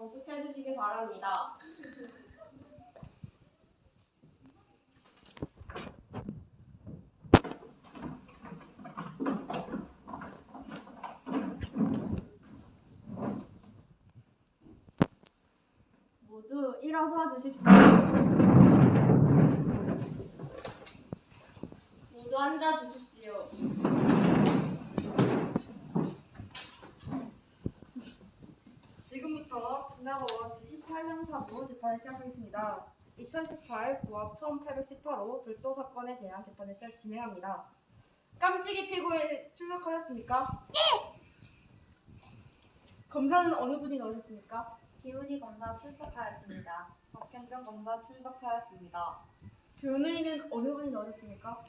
정숙해 주시기 바랍니다. 모두 일어서 주십시오. 모두 앉아 주십시오. 지금부터 분학원 제18형사부 재판을 시작하겠습니다. 2018 부합 1818호 불도 사건에 대한 재판을 진행합니다. 깜찍이 피고에 출석하였습니까? 예! 검사는 어느 분이 나오셨습니까? 기훈이 검사 출석하였습니다. 박현정 검사 출석하였습니다. 변호인은 어느 분이 나오셨습니까?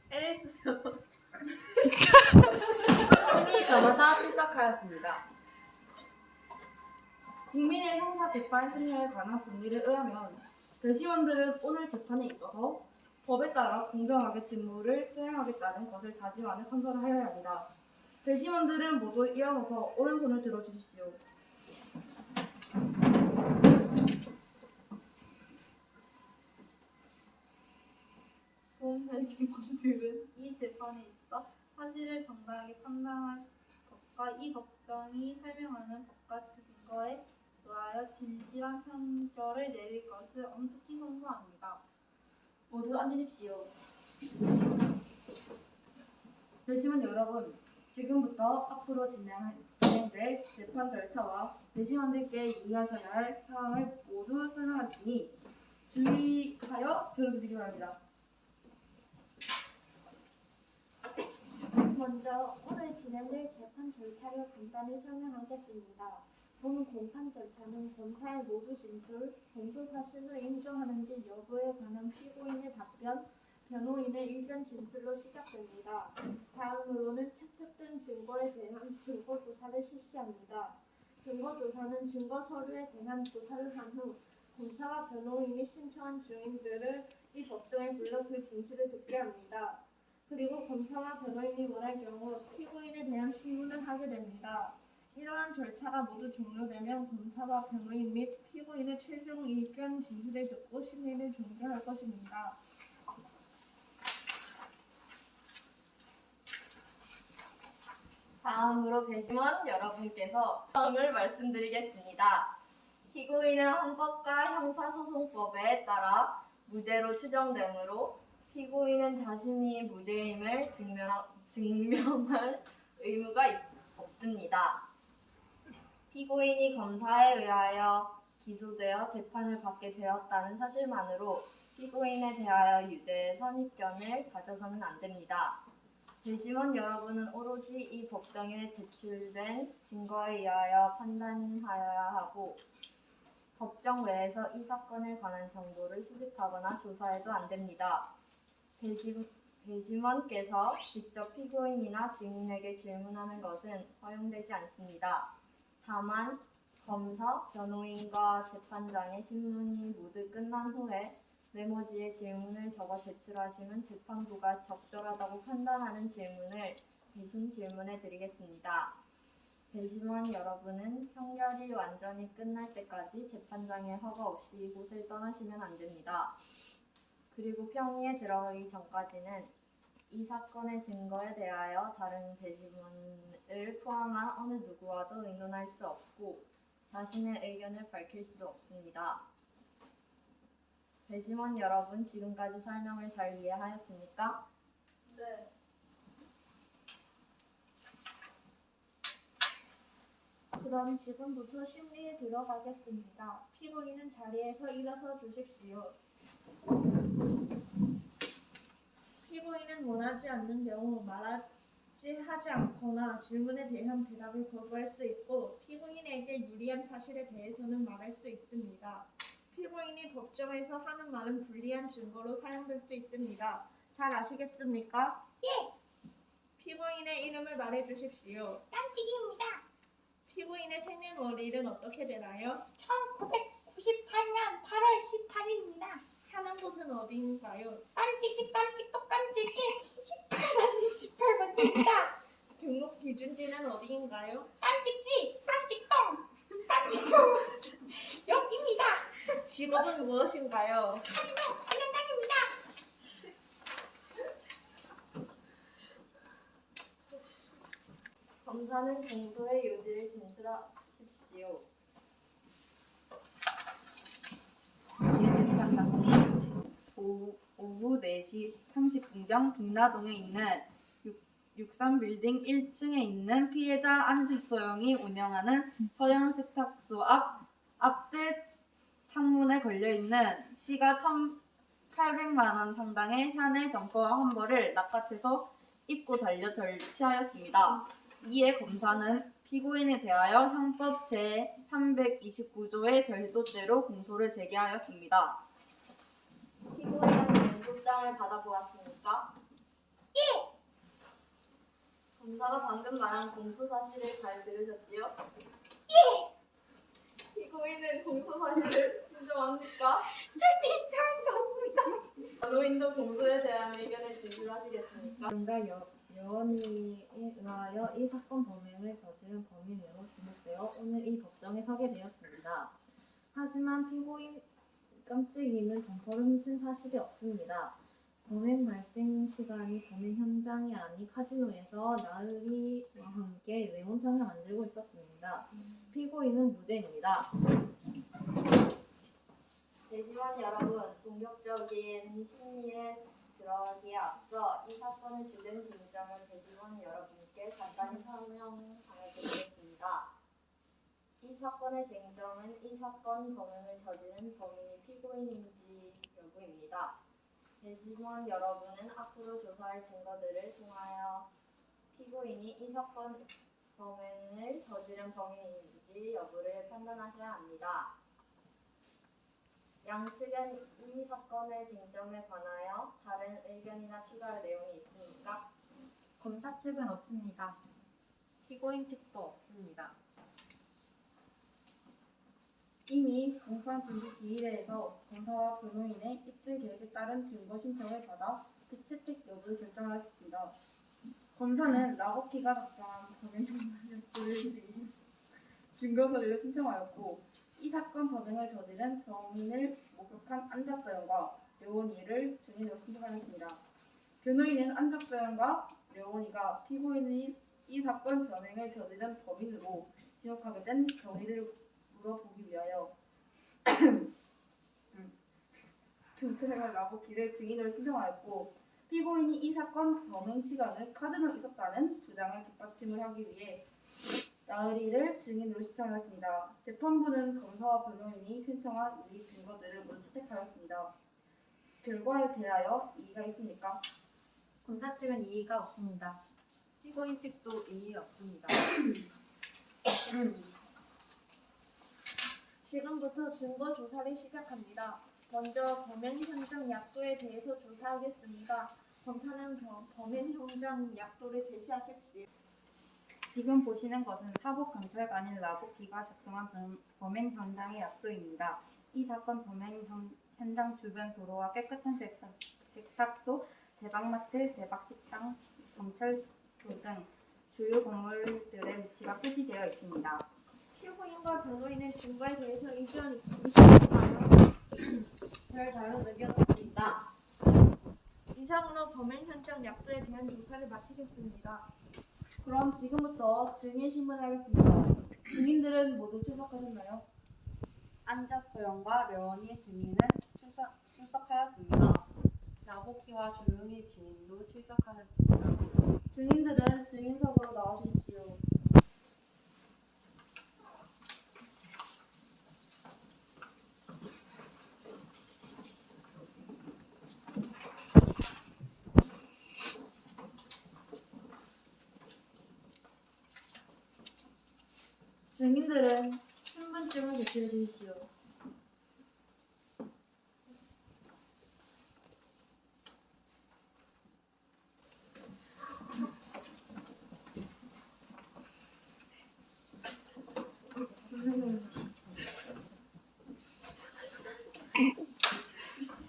에리스 흔히 변호사 출석하였습니다. 국민의 형사 재판 심리에 관한 법률에 의하면 배심원들은 오늘 재판에 있어서 법에 따라 공정하게 직무를 수행하겠다는 것을 다짐하는 선서를 하여야 합니다. 배심원들은 모두 일어나서 오른손을 들어주십시오. 본 배심원들은 이 재판에 있어 사실을 정당하게 판단할 것과 이 법정이 설명하는 법과 증거에 의하여 진실한 판결을 내릴 것을 엄숙히 선포합니다. 모두 앉으십시오. 배심원 여러분, 지금부터 앞으로 진행될 재판 절차와 배심원들께 유의하셔야 할 사항을 모두 설명하시니 주의하여 들어주시기 바랍니다. 먼저 오늘 진행될 재판 절차를 간단히 설명하겠습니다. 본 공판 절차는 검사의 모두 진술, 공소 사실을 인정하는지 여부에 관한 피고인의 답변, 변호인의 일견 진술로 시작됩니다. 다음으로는 채택된 증거에 대한 증거 조사를 실시합니다. 증거 조사는 증거 서류에 대한 조사를 한 후 검사와 변호인이 신청한 증인들을 이 법정에 불러 그 진술을 듣게 합니다. 그리고 검사와 변호인이 원할 경우 피고인에 대한 신문을 하게 됩니다. 이러한 절차가 모두 종료되면 검사와 변호인 및 피고인의 최종 의견 진술을 듣고 심리를 종결할 것입니다. 다음으로 배심원 여러분께서 점을 말씀드리겠습니다. 피고인은 헌법과 형사소송법에 따라 무죄로 추정되므로 피고인은 자신이 무죄임을 증명할 의무가 없습니다. 피고인이 검사에 의하여 기소되어 재판을 받게 되었다는 사실만으로 피고인에 대하여 유죄의 선입견을 가져서는 안 됩니다. 배심원 여러분은 오로지 이 법정에 제출된 증거에 의하여 판단하여야 하고 법정 외에서 이 사건에 관한 정보를 수집하거나 조사해도 안 됩니다. 배심원께서 직접 피고인이나 증인에게 질문하는 것은 허용되지 않습니다. 다만 검사, 변호인과 재판장의 신문이 모두 끝난 후에 메모지에 질문을 적어 제출하시면 재판부가 적절하다고 판단하는 질문을 대신 질문해 드리겠습니다. 배심원 여러분은 형결이 완전히 끝날 때까지 재판장의 허가 없이 이곳을 떠나시면 안 됩니다. 그리고 평의에 들어가기 전까지는 이 사건의 증거에 대하여 다른 배심원을 포함한 어느 누구와도 의논할 수 없고 자신의 의견을 밝힐 수도 없습니다. 배심원 여러분, 지금까지 설명을 잘 이해하였습니까? 네. 그럼 지금부터 심리에 들어가겠습니다. 피고인은 자리에서 일어서 주십시오. 피고인은 원하지 않는 경우 하지 않거나 질문에 대한 대답을 거부할 수 있고 피고인에게 유리한 사실에 대해서는 말할 수 있습니다. 피고인이 법정에서 하는 말은 불리한 증거로 사용될 수 있습니다. 잘 아시겠습니까? 예, 피고인의 이름을 말해 주십시오. 깜찍이입니다. 피고인의 생년월일은 어떻게 되나요? 1998년 8월 18일입니다. 사는 곳은 어디인가요? 깜찍시 깜찍도 깜찍이 18-18번째입니다. 등록 기준지는 어디인가요? 깜찍지 깜찍동 깜찍동 여기입니다. 직업은 무엇인가요? 관련당입니다. 검사는 공소의 요지를 진술하십시오. 예재판 당시 오후 4시 30분경 북나동에 있는 63빌딩 1층에 있는 피해자 안지소영이 운영하는 서현 세탁소 앞대 창문에 걸려있는 시가 1,800만 원 상당의 샤넬 점퍼와 환벌을 낚아채서 입고 달려 절취하였습니다. 이에 검사는 피고인에 대하여 형법 제329조의 절도죄로 공소를 제기하였습니다. 피고인은 공소장을 받아보았습니까? 예! 검사가 방금 말한 공소 사실을 잘 들으셨지요? 예! 피고인은 공소 사실을 인정합니까? 절대 인정할 수 없습니다. 변호인도 공소에 대한 의견을 진술하시겠습니까? 여원이에 의하여 이 사건 범행을 저지른 범인으로 지목되어 오늘 이 법정에 서게 되었습니다. 하지만 피고인 깜찍이는 점퍼를 훔친 사실이 없습니다. 범행 발생 시간이 범행 현장이 아닌 카지노에서 나으리와 함께 레몬청을 만들고 있었습니다. 피고인은 무죄입니다. 대지원 여러분, 본격적인 심리에 들어가기에 앞서 이 사건의 주된 쟁점을 대지원 여러분께 간단히 설명하여드리겠습니다. 이 사건의 쟁점은 이 사건 범행을 저지른 범인이 피고인인지 여부입니다. 대지원 여러분은 앞으로 조사할 증거들을 통하여 피고인이 이 사건 범행을 저지른 범인인지 여부를 판단하셔야 합니다. 양측은 이 사건의 쟁점에 관하여 다른 의견이나 추가 내용이 있습니까? 검사 측은 없습니다. 피고인 측도 없습니다. 이미 공판 준비 기일회에서 검사와 변호인의 입증 계획에 따른 증거 신청을 받아 비채택 여부를 결정하였습니다. 검사는 라버키가 작성한 범행 증거 서류를 신청하였고 이 사건 범행을 저지른 범인을 목격한 안작서연과 려원이를 증인으로 신청하였습니다. 변호인은 안작서연과 려원이가 피고인이 이 사건 범행을 저지른 범인으로 지목하게 된 경위를 물어보기 위하여 경찰과 라보키를 증인으로 신청하였고 피고인이 이 사건 범행 시간을 카지노에 있었다는 주장을 뒷받침을 하기 위해 나으리를 증인으로 신청하였습니다. 재판부는 검사와 변호인이 신청한 이 증거들을 모두 채택하였습니다. 결과에 대하여 이의가 있습니까? 검사 측은 이의가 없습니다. 피고인 측도 이의 없습니다. 지금부터 증거 조사를 시작합니다. 먼저 범행 현장 약도에 대해서 조사하겠습니다. 검사는 범행 현장 약도를 제시하십시오. 지금 보시는 것은 사법경찰관인 라보키가 작성한 범행 현장의 약도입니다. 이 사건 범행 현장 주변 도로와 깨끗한 세탁소, 대박마트, 대박식당, 경찰서 등 주요 건물들의 위치가 표시되어 있습니다. 피고인과 변호인은 증거에 대해서 의견 있으신가요? 별 다른 의견 없습니다. 이상으로 범행 현장 약도에 대한 조사를 마치겠습니다. 그럼 지금부터 증인 신문하겠습니다. 증인들은 모두 출석하셨나요? 안작소영과 려원이의 증인은 출석하였습니다. 나보키와 조용히 증인도 출석하였습니다. 증인들은 증인석으로 나와주십시오. 증인들은 신분증을 제출해 주십시오.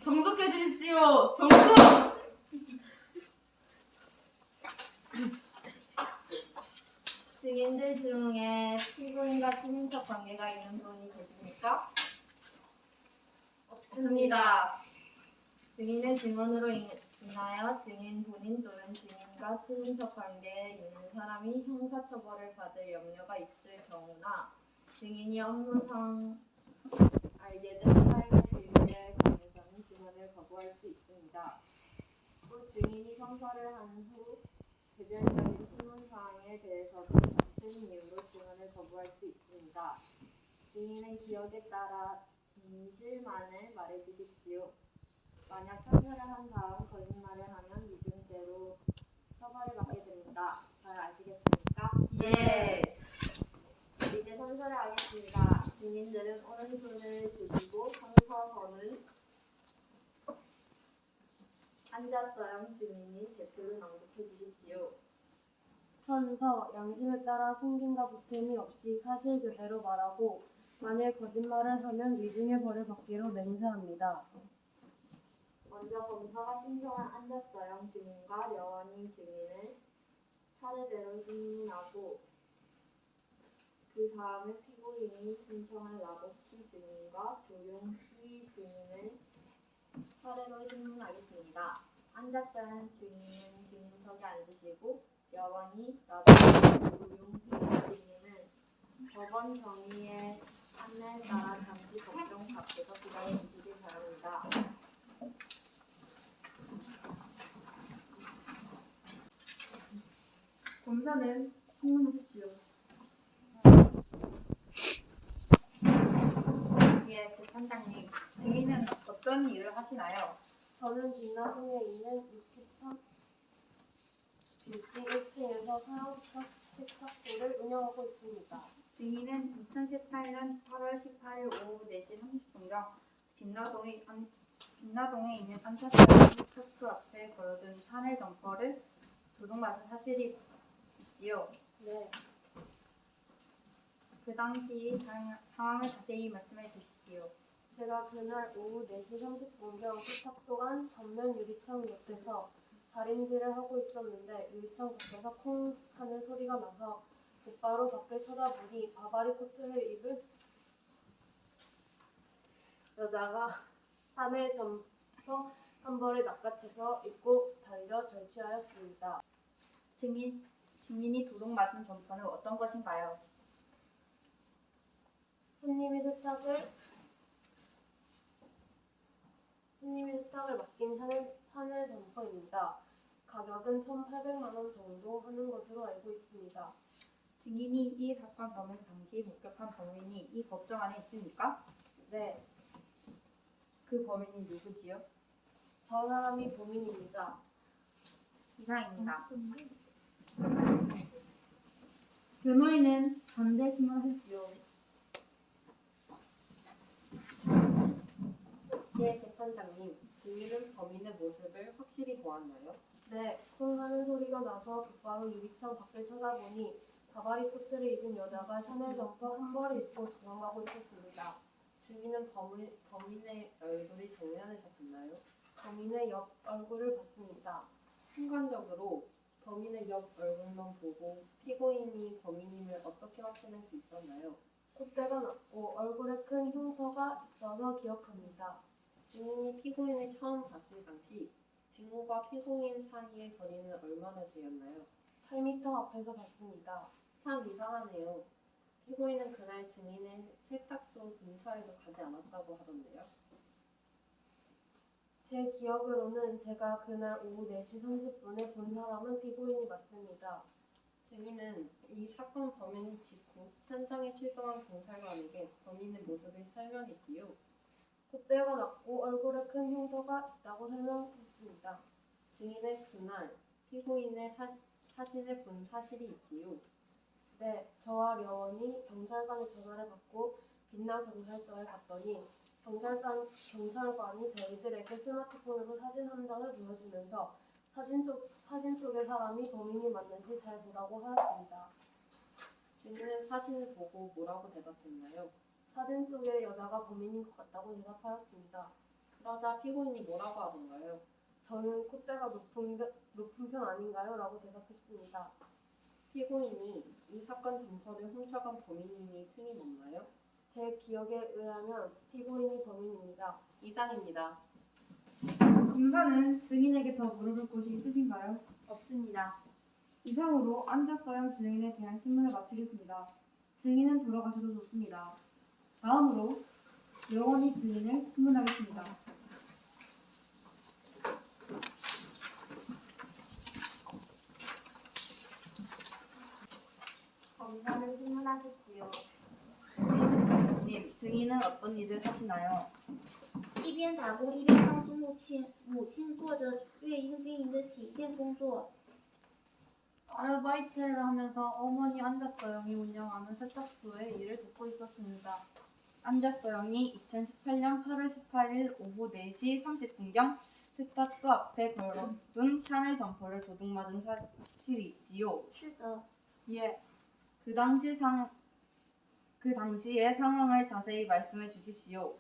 정숙해 주십시오. 정숙! 증인들 중에 피고인과 친인척 관계가 있는 분이 계십니까? 없습니다. 증인의 증언으로 인하여 증인 본인 또는 증인과 친인척 관계에 있는 사람이 형사처벌을 받을 염려가 있을 경우나 증인이 업무상 알게 된 사회의 비밀에 관해서는 증언을 거부할 수 있습니다. 또 증인이 성사를 한 후 개별적인 신문 사항에 대해서도 같은 이유로 증언을 거부할 수 있습니다. 증인의 기억에 따라 진실만을 말해주십시오. 만약 참여를 한 다음 거짓말을 하면 위증죄로 처벌을 받게 됩니다. 잘 아시겠습니까? 예. 이제 선서를 하겠습니다. 증인들은 오른손을 들고 성서서는 앉았어요. 증인이 대표를 낭독해 주십시오. 선서 양심에 따라 숨김과 보탬이 없이 사실 그대로 말하고 만일 거짓말을 하면 위증의 벌을 받기로 맹세합니다. 먼저 검사가 신청한 앉았어요. 증인과 려원이 증인을 차례대로 신문하고 그 다음에 피고인이 신청한 라보키 증인과 조용희 증인을 차례로 신문하겠습니다. 앉았어요. 증인은 증인석에 앉으시고 려원이 라보키 조용희 증인은 법원 경위의 안내에 따라 잠시 법정 밖에서 기다려 주시기 바랍니다. 검사는 신문하십시오. 예, 재판장님. 증인은 어떤 일을 하시나요? 저는 빛나동에 있는 63 빌딩 1층에서 사업적 세탁소를 운영하고 있습니다. 증인은 2018년 8월 18일 오후 4시 30분경 빛나동에 있는 안타까운 세탁소 앞에 걸어둔 샤넬 점퍼를 도둑맞은 사실이 있지요. 네, 그 당시 상황을 자세히 말씀해 주십시오. 제가 그날 오후 4시 30분경 세탁소 안 전면 유리창 옆에서 다림질을 하고 있었는데 유리창 밖에서 쿵 하는 소리가 나서 곧바로 밖을 쳐다보니 바바리 코트를 입은 여자가 샤넬 점퍼 한 벌을 낚아채서 입고 달려 절취하였습니다. 증인이 도둑맞은 점퍼는 어떤 것인가요? 손님이 세탁을 맡긴 샤넬 점퍼입니다. 가격은 1,800만 원 정도 하는 것으로 알고 있습니다. 증인이 이 사건 범행 당시 목격한 범인이 이 법정 안에 있습니까? 네, 그 범인이 누구지요? 저 사람이 범인입니다. 이상입니다. 변호인은 반대 신문하십시오. 예, 재판장님. 증인은 범인의 모습을 확실히 보았나요? 네, 쿵 하는 소리가 나서 곧바로 유리창 밖을 쳐다보니 바바리 코트를 입은 여자가 샤넬 점퍼 한 벌을 입고 도망가고 있었습니다. 증인은 범인의 얼굴이 정면에 잡혔나요? 범인의 옆 얼굴을 봤습니다. 순간적으로 범인의 옆 얼굴만 보고 피고인이 범인임을 어떻게 확신할 수 있었나요? 콧대가 났고 얼굴에 큰 흉터가 있어서 기억합니다. 증인이 피고인을 처음 봤을 당시 증인과 피고인 사이의 거리는 얼마나 되었나요? 8m 앞에서 봤습니다. 참 이상하네요. 피고인은 그날 증인의 세탁소 근처에도 가지 않았다고 하던데요. 제 기억으로는 제가 그날 오후 4시 30분에 본 사람은 피고인이 맞습니다. 증인은 이 사건 범행 직후 현장에 출동한 경찰관에게 범인의 모습을 설명했지요. 콧대가 났고 얼굴에 큰 흉터가 있다고 설명했습니다. 증인은 그날 피고인의 사진을 본 사실이 있지요. 네, 저와 려원이 경찰관의 전화를 받고 빛나 경찰서에 갔더니 경찰관이 저희들에게 스마트폰으로 사진 한 장을 보여주면서 사진 속의 사람이 범인이 맞는지 잘 보라고 하였습니다. 증인은 사진을 보고 뭐라고 대답했나요? 사진 속의 여자가 범인인 것 같다고 대답하였습니다. 그러자 피고인이 뭐라고 하던가요? 저는 콧대가 높은 편 아닌가요? 라고 대답했습니다. 피고인이 이 사건 점퍼를 훔쳐간 범인임이 틀림없나요? 제 기억에 의하면 피고인이 범인입니다. 이상입니다. 검사는 증인에게 더 물어볼 것이 있으신가요? 없습니다. 이상으로 안저서영 증인에 대한 신문을 마치겠습니다. 증인은 돌아가셔도 좋습니다. 다음으로 여원이 증인을 신문하겠습니다. 검사는 신문하십시오. 님, 증인은 어떤 일을 하시나요? 一边打工一边帮助母亲做着月英经营的洗衣店工作。 아르바이트를 하면서 어머니 안자서영이 운영하는 세탁소에 일을 돕고 있었습니다. 안저서영이 2018년 8월 18일 오후 4시 30분경 세탁소 앞에 걸어둔 샤넬 점퍼를 도둑맞은 사실이 있지요. 是的， 예. 그 당시의 상황을 자세히 말씀해 주십시오.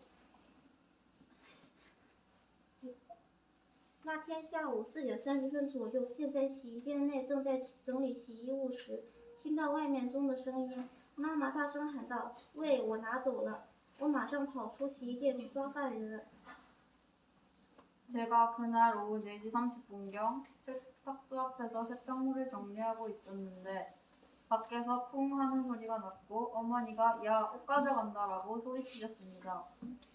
那天下午4点30分左右，现在洗衣店内正在整理洗衣物时，听到外面中的声音，妈妈大声喊道：“喂，我拿走了！”我马上跑出洗衣店去抓犯人。 제가 그날 오후 4시 30분경 세탁소 앞에서 세탁물을 정리하고 있었는데 밖에서 쿵 하는 소리가 났고 어머니가 야, 옷 가져간다라고 소리치셨습니다.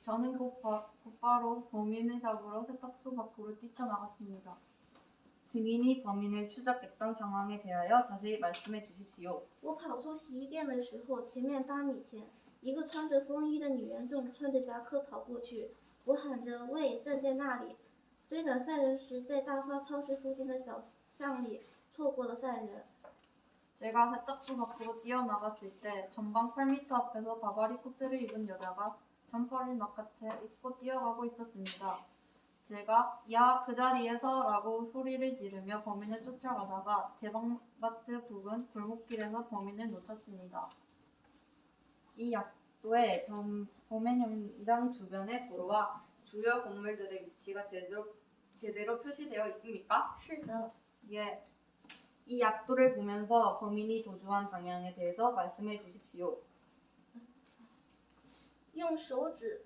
저는 곧바로 범인을 잡으러 세탁소 밖으로 뛰쳐나갔습니다. 증인이 범인을 추적했던 상황에 대하여 자세히 말씀해 주십시오. 我跑出洗衣店的时候，前面8米前，一个穿着风衣的女人正穿着夹克跑过去。我喊着“喂，站在那里！”追赶犯人时，在大发超市附近的小巷里错过了犯人。 제가 세탁소 밖으로 뛰어나갔을 때 전방 8m 앞에서 바바리 코트를 입은 여자가 점퍼를 낚아채 입고 뛰어가고 있었습니다. 제가 야, 그 자리에서 라고 소리를 지르며 범인을 쫓아가다가 대방마트 부근 골목길에서 범인을 놓쳤습니다. 이 약도에 범행 현장 주변의 도로와 주요 건물들의 위치가 제대로 표시되어 있습니까? 是的， 예. 이 약도를 보면서 범인이 도주한 방향에 대해서 말씀해 주십시오. 用手指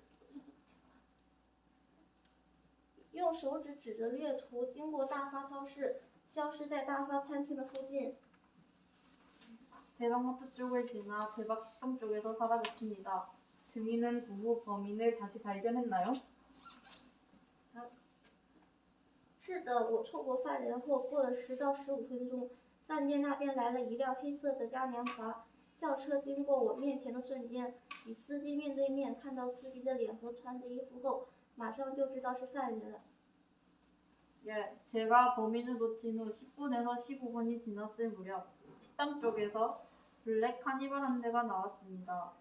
指着略图，经过大发超市，消失在大发餐厅的附近。 대방마트 쪽을 지나 대박 식당 쪽에서 사라졌습니다. 증인은 그 후 범인을 다시 발견했나요? 是的，我错过犯人后，过了10到15分钟，饭店那边来了一辆黑色的嘉年华轿车，经过我面前的瞬间，与司机面对面，看到司机的脸和穿着衣服后，马上就知道是犯人。 예, 제가 범인을 놓친 후 10분에서 15분이 지났을 무렵 식당 쪽에서 블랙 카니발 한 대가 나왔습니다.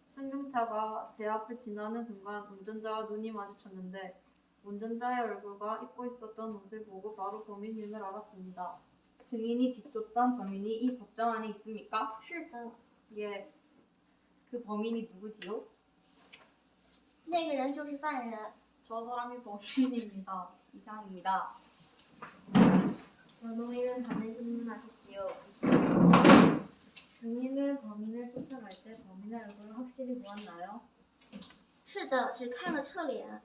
승용차가 제 앞을 지나는 순간 운전자와 눈이 마주쳤는데 운전자의 얼굴과 입고 있었던 옷을 보고 바로 범인임을 알았습니다. 증인이 뒤쫓던 범인이 이 법정 안에 있습니까? 是的， 예, 그 범인이 누구지요? 那个人就是犯人。 저 사람이 범인입니다. 이상입니다. 변호인은 답을 신문하십시오. 증인은 범인을 쫓아갈 때 범인의 얼굴을 확실히 보았나요? 是的，只看了侧脸。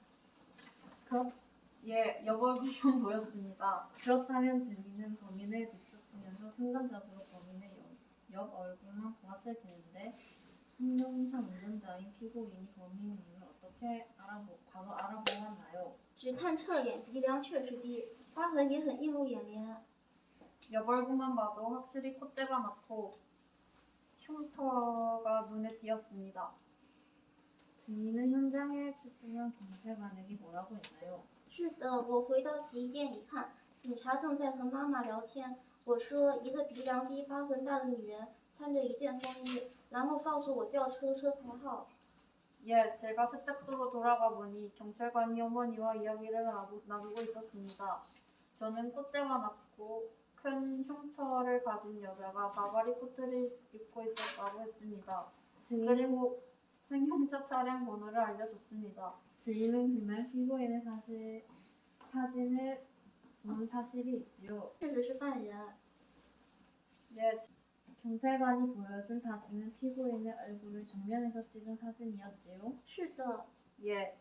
예, 여벌구경 보였습니다. 그렇다면 증인은 범인을 뒤쫓으면서 순간적으로 범인의 옆 얼굴만 보았을 텐데 승용차 운전자인 피고인이 범인임을 어떻게 바로 알아보았나요? 只看侧脸，鼻梁确实低，花纹也很映入眼帘。 옆 얼굴만 봐도 확실히 콧대가 났고 흉터가 눈에 띄었습니다. 증인은 현장에 출동한 경찰관에게 뭐라고 했나요? 是的，我回到洗衣店一看，警察正在和妈妈聊天。我说，一个鼻梁低、花纹大的女人，穿着一件风衣，然后告诉我轿车车牌号。 예, 제가 세탁소로 돌아가 보니 경찰관이 어머니와 이야기를 나누고 있었습니다. 저는 콧대가 났고 큰 흉터를 가진 여자가 바바리 코트를 입고 있었다고 했습니다. 그리고 승용차 차량 번호를 알려줬습니다. 증인은 그날 피고인의 사진을 본 사실이 있지요. 确实是犯人。 예, 경찰관이 보여준 사진은 피고인의 얼굴을 정면에서 찍은 사진이었지요. 是的， 예.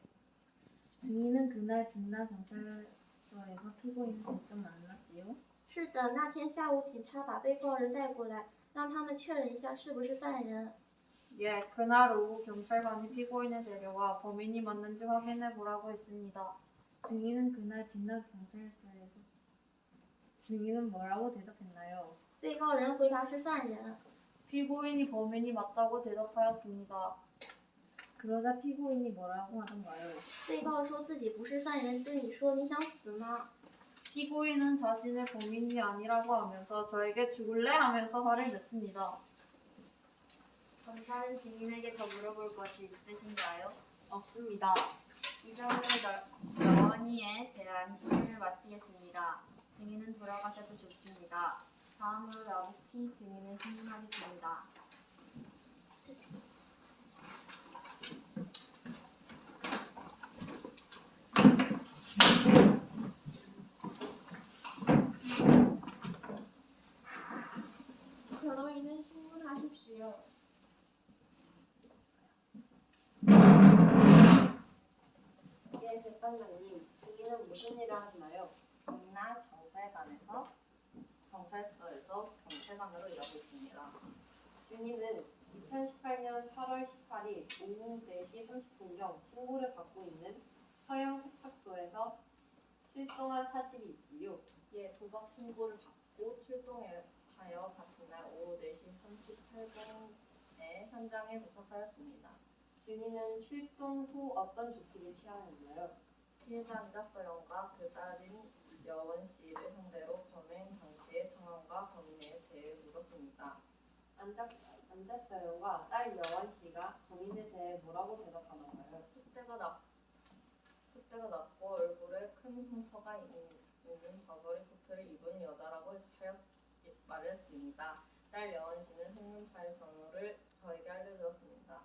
증인은 그날 빛나 경찰서에서 피고인을 직접 만났지요. 是的，那天下午警察把被告人带过来，让他们确认一下是不是犯人。 예, 그날 오후 경찰관이 피고인을 데려와 범인이 맞는지 확인해 보라고 했습니다. 증인은 그날 빛나 경찰서에서 증인은 뭐라고 대답했나요? 被告人回答是犯人。 피고인이 범인이 맞다고 대답하였습니다. 그러자 피고인이 뭐라고 하던가요? 被告说自己不是犯人，对你说你想死吗？ 피고인은 자신의 범인이 아니라고 하면서 저에게 죽을래 하면서 화를 냈습니다. 검사는 증인에게 더 물어볼 것이 있으신가요? 없습니다. 이상으로 여원이에 대한 시간을 마치겠습니다. 증인은 돌아가셔도 좋습니다. 다음으로 나부키 증인을 신문하겠습니다. 변호인은 신문하십시오. 예, 재판장님. 증인은 무슨 일을 하시나요? 전날 경찰서에서 경찰관으로 일하고 있습니다. 증인은 2018년 8월 18일 오후 4시 30분경 신고를 받고 있는 서영 세탁소에서 출동한 사실이 있지요. 예, 도박 신고를 받고 출동하여 같은 날 오후 4시 38분에 현장에 도착하였습니다. 증인은 출동 후 어떤 조치를 취하였나요? 피해자 안자서영과 그 딸인 여원 씨를 상대로 범행 당시의 상황과 범인에 대해 물었습니다. 안작사연과 딸 여원 씨가 범인에 대해 뭐라고 대답하던가요? 콧대가 낮고 얼굴에 큰 흉터가 있는 버버리 코트를 입은 여자라고 말했습니다. 딸 여원 씨는 흥문차일 전후를 저에게 알려주었습니다.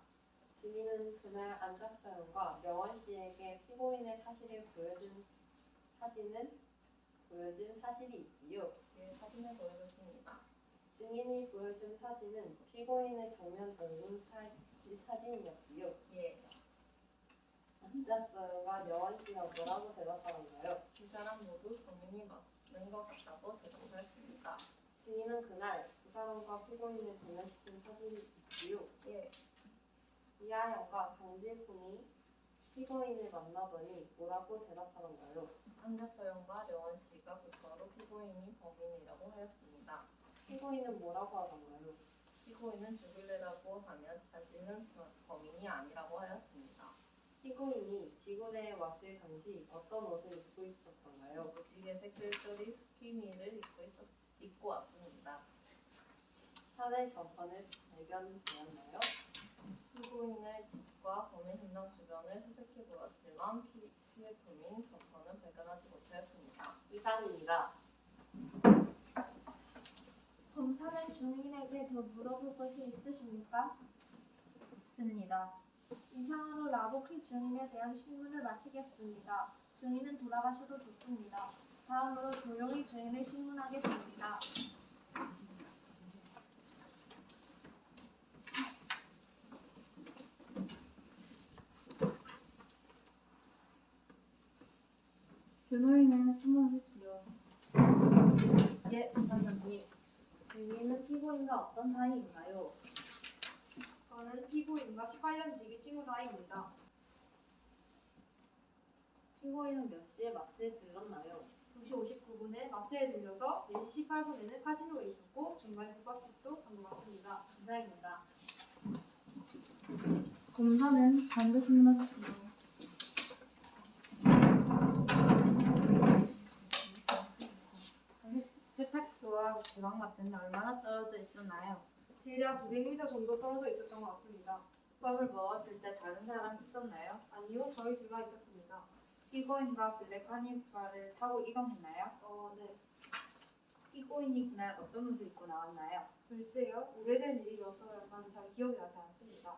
증인은 그날 안작사연과 여원 씨에게 피고인의 사실을 보여준 사실이 있지요. 예, 사진을 보여줬습니다. 증인이 보여준 사진은 피고인의 정면 얼굴 사진이었지요. 예, 안작사연과 여원 씨가 뭐라고 대답하던가요? 두 사람 모두 범인이 맞는 것 같다고 대답하였습니다. 증인은 그날 두 사람과 피고인을 대면시킨 사진이 있지요. 예, 이하영과 강질훈이 피고인을 만나더니 뭐라고 대답하던가요? 안자서영과 여원 씨가 곧바로 피고인이 범인이라고 하였습니다. 피고인은 뭐라고 하던가요? 피고인은 죽을래라고 하면 자신은 범인이 아니라고 하였습니다. 피고인이 지구대에 왔을 당시 어떤 옷을 입고 있었던가요? 무지개색 뜰줄이 스키니를 입고 왔습니다. 샤넬 점퍼는 발견되었나요? 피고인의 집과 범행 현장 주변을 수색해 보았지만 피해품인 점퍼는 발견하지 못하였습니다. 이상입니다. 검사는 증인에게 더 물어볼 것이 있으십니까? 있습니다. 이상으로 라보키 증인에 대한 신문을 마치겠습니다. 증인은 돌아가셔도 좋습니다. 다음으로 조용히 증인을 신문하겠습니다. 변호인은 신문하십시오. 예, 재판장님. 증인은 피고인과 어떤 사이인가요? 저는 피고인과 18년 지기 친구 사이입니다. 피고인은 몇 시에 마트에 들렀나요? 2시 59분에 마트에 들려서 4시 18분에는 카지노에 있었고 중간에 국밥집도 다녀왔습니다. 이상입니다. 검사는 반대 신문하십시오. 세탁소와 주방마트는 얼마나 떨어져 있었나요? 대략 900m 정도 떨어져 있었던 것 같습니다. 국밥을 먹었을 때 다른 사람 있었나요? 아니요, 저희 둘만 있었습니다. 피고인과 블랙 카니발을 타고 이동했나요? 네. 피고인이 그날 어떤 옷을 입고 나왔나요? 글쎄요, 오래된 일이어서 약간 잘 기억이 나지 않습니다.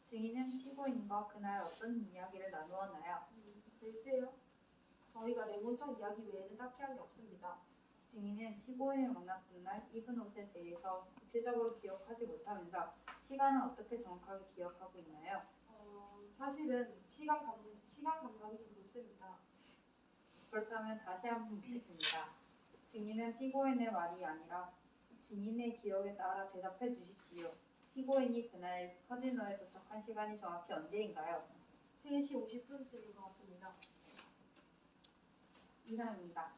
증인은 피고인과 그날 어떤 이야기를 나누었나요? 글쎄요, 저희가 레몬차 이야기 외에는 딱히 한 게 없습니다. 증인은 피고인을 만났던 날 입은 옷에 대해서 구체적으로 기억하지 못하면서 시간은 어떻게 정확하게 기억하고 있나요? 사실은 시간 감각이 좀 좋습니다. 그렇다면 다시 한번 묻겠습니다. 증인은 피고인의 말이 아니라 증인의 기억에 따라 대답해 주십시오. 피고인이 그날 카지노에 도착한 시간이 정확히 언제인가요? 3시 50분쯤인 것 같습니다. 이상입니다.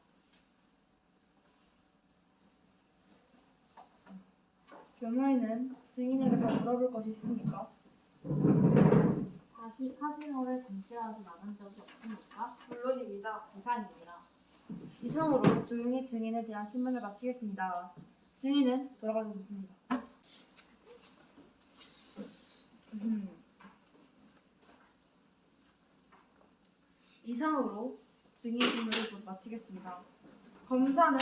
변호인은 증인에게 더 물어볼 것이 있습니까? 다시 카지노를 잠시라도 나간 적이 없습니까? 물론입니다. 이상입니다. 이상으로 조용히 증인에 대한 신문을 마치겠습니다. 증인은 돌아가서 좋습니다. 이상으로 증인 신문을 곧 마치겠습니다. 검사는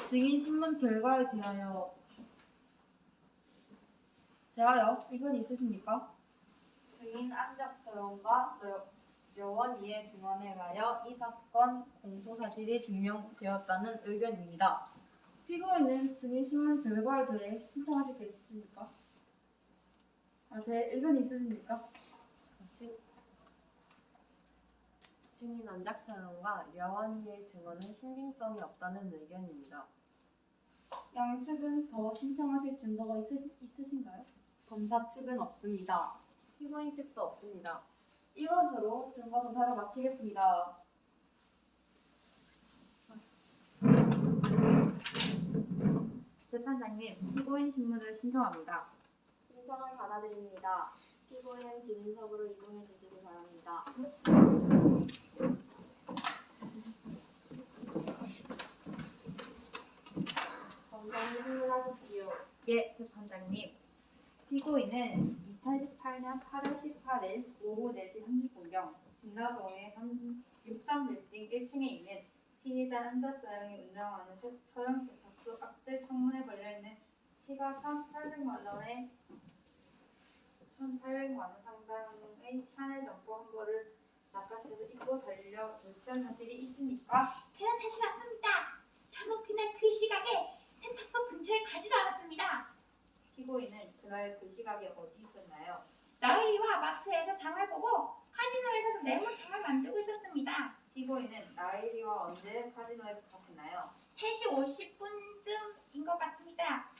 증인 신문 결과에 대하여 의견이 있으십니까? 증인 안작서연과 여원 이의 증언에 의하여 이 사건 공소 사실이 증명되었다는 의견입니다. 피고인은 증인 신문 결과에 대해 신청하실 게 있으십니까? 의견이 있으십니까? 증인 안작사연과 려원이의 증언은 신빙성이 없다는 의견입니다. 양측은 더 신청하실 증거가 있으신가요? 검사 측은 없습니다. 피고인 측도 없습니다. 이것으로 증거 조사를 마치겠습니다. 재판장님, 피고인 신문을 신청합니다. 신청을 받아들입니다. 피고인은 증인석으로 이동해 주시기 바랍니다. 검사님 신문하십시오. 예, 재판장님. 피고인은 2018년 8월 18일 오후 4시 30분경 김나동의 63빌딩 1층에 있는 피의자 안작서영이 운영하는 처형 세탁소 앞뜰 창문에 걸려있는 시가 1,800만 원 상당의 샤넬 점퍼 한 벌을 낚아채서 입고 달려 조치한 사실이 있습니까? 그런 사실 없습니다. 저는 그날 그 시각에 세탁소 근처에 가지도 않았습니다. 피고인은 그날 그 시각에 어디 있었나요? 나으리와 마트에서 장을 보고 카지노에서 네모창을 만들고 있었습니다. 피고인은 나일이와 언제 카지노에 도착했나요? 3시 50분쯤인 것 같습니다.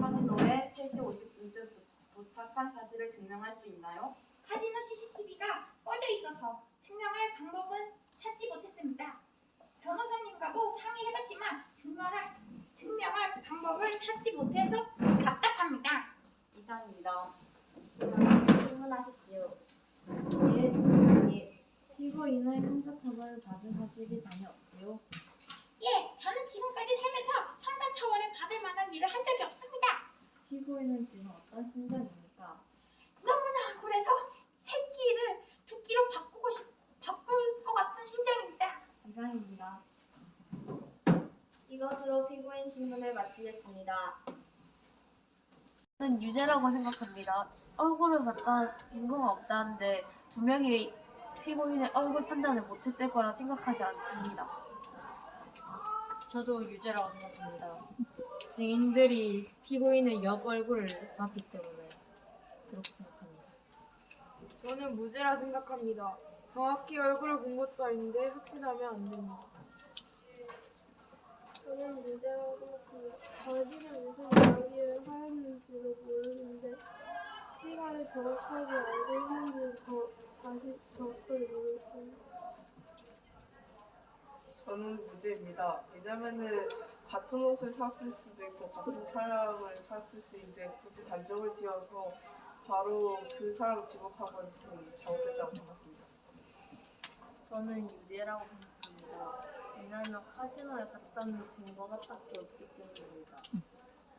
카지노에 3시 50분쯤 도착한 사실을 증명할 수 있나요? 카지노 CCTV가 꺼져 있어서 증명할 방법은 찾지 못했습니다. 변호사님과도 상의해봤지만 증명할 방법을 찾지 못해서 답답합니다. 이상입니다. 신문하십시오. 예, 증인님. 피고인은 형사처벌을 받은 사실이 전혀 없지요. 예, 저는 지금까지 살면서 형사처벌을 받을 만한 일을 한 적이 없습니다. 피고인은 지금 어떤 심정입니까? 너무나 억울해서 새끼를 두 끼로 바꿀 것 같은 심정입니다. 이상입니다. 이것으로 피고인 신문을 마치겠습니다. 저는 유죄라고 생각합니다. 얼굴을 봤다 근거가 없다는데 두 명이 피고인의 얼굴 판단을 못했을 거라 생각하지 않습니다. 저도 유죄라고 생각합니다. 증인들이 피고인의 옆 얼굴을 봤기 때문에 그렇게 생각합니다. 저는 무죄라 생각합니다. 정확히 얼굴을 본 것도 아닌데 확신하면 안 됩니다. 저는 유죄라고 생각합니다. 자신이 무슨 이야기를 하였는지도 모르는데 시간을 정확하게 알고 있는지 정확하게 모르겠습니다. 저는 무죄입니다. 왜냐면은 같은 옷을 샀을 수도 있고 같은 차량을 샀을 수 있는데 굳이 단정을 지어서 바로 그 사람 지목하고 있으면 잘못됐다고 생각합니다. 저는 유죄라고 생각합니다. 왜냐하면 카지노에 갔다는 증거가 딱히 없기 때문입니다.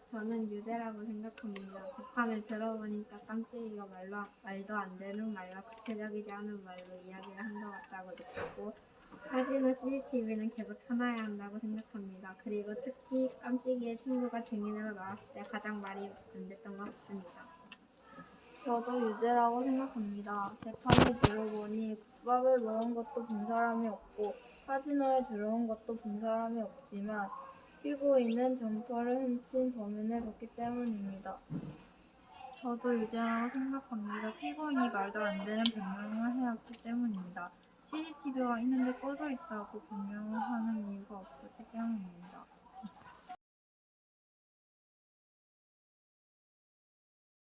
저는 유죄라고 생각합니다. 재판을 들어보니까 깜찍이가 말도 안 되는 말과 구체적이지 않은 말로 이야기를 한 것 같다고 느꼈고 카지노 CCTV는 계속 켜놔야 한다고 생각합니다. 그리고 특히 깜찍이의 친구가 증인으로 나왔을 때 가장 말이 안 됐던 것 같습니다. 저도 유죄라고 생각합니다. 재판을 들어보니 국밥을 먹은 것도 본 사람이 없고 카지노에 들어온 것도 본 사람이 없지만 피고인은 점퍼를 훔친 범인을 봤기 때문입니다. 저도 유죄라고 생각합니다. 피고인이 말도 안 되는 변명을 해왔기 때문입니다. CCTV가 있는데 꺼져 있다고 변명을 하는